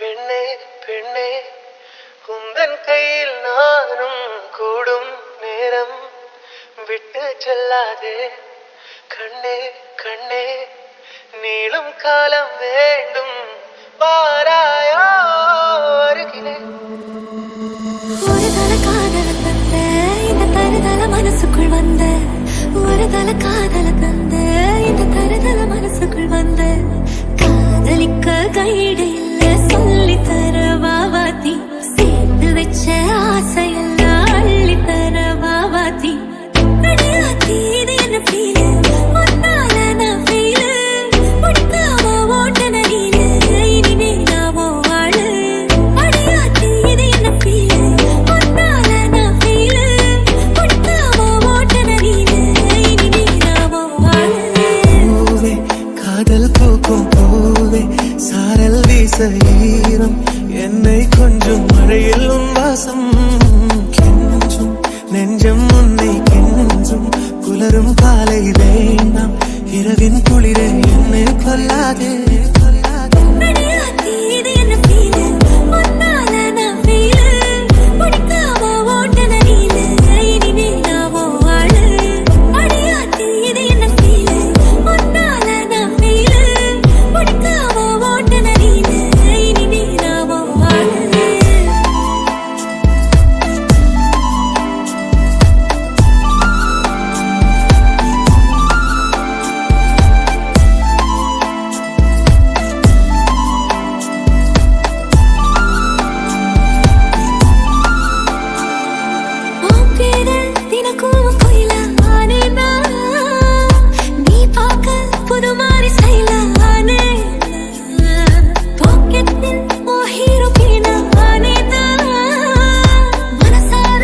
பெண்ணே பெண்ணே உந்தன் கையில் நானும் கூடும் நேரம் விட்டு செல்லாதே கண்ணே கண்ணே நீளும் காலம் வேண்டும் பாராயோ அருகிலே ஒரு தல காதல தந்த இந்த தருதல மனசுக்குள் வந்த ஒரு தல காதல தந்த இந்த தருதல மனசுக்குள் வந்த காதலிக்க கைடு இல்ல சொல்லி தர வாவாத்தி சேர்த்து வச்ச ஆசையெல்லாம் அள்ளி தர வாவாத்தி அடியாத்தி இது என்ன ஃபீலு ஒன்னால நான் ஃபீலு முடிக்காம ஓட்ட நடியில இனிமே நாமோ வாழு அடியாத்தி இது என்ன ஃபீலு ஒன்னால நான் ஃபீலு முடிக்காம ஓட்ட நடியில இனிமே நாமோ வாழு பூவே காதல் பூக்கும் பூவே சாரல் வீச ஈரம் என்னை கொஞ்சம் மழையில் உன் வாசம் கெஞ்சும் நெஞ்சம் உன்னை கெஞ்சும் புலரும் காலை வேண்டாம் இரவின் குளிரே என்னை கொல்லாதே அடியாத்தி இது என்ன ஃபீலு ஒன்னால நான் ஃபீலு முடிக்காம ஓட்ட நடியில இனிமே நாமோ வாழு அடியாத்தி இது என்ன ஃபீலு ஒன்னால நான் ஃபீலு முடிக்காம ஓட்ட நடியில இனிமே நாமோ வாழு தினக்கும் கோயில ஆனேனா நீ பார்க்க புது மாதிரி ஸ்டைல ஆனே பாக்கெட்டில் ஓ ஹீரோ பீன ஆனேனா மனசார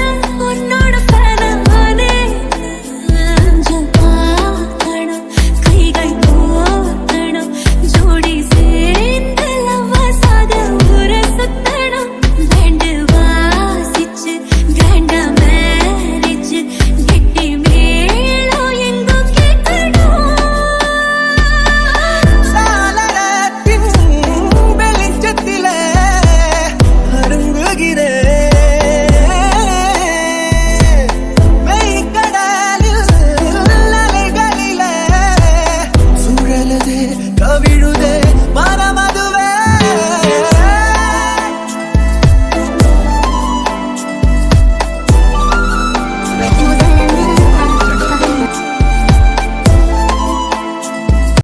உன்னோட ஃபேன ஆனே பார்க்கணும் கைகள் கோர்க்கணும் ஜோடி சேர்ந்து லவ்வாசாக ஊர சுத்தணும் பேண்டு வாசிச்சு கிராண்டா மேரேஜ் கெட்டி மேளம் எங்கும் கேட்கணும் சாளரத்தின் வெளிச்சத்திலே அருங்குகிறேன் மெய்க்கடலில் அலைகளிலே சுழலுதே கவிழுதே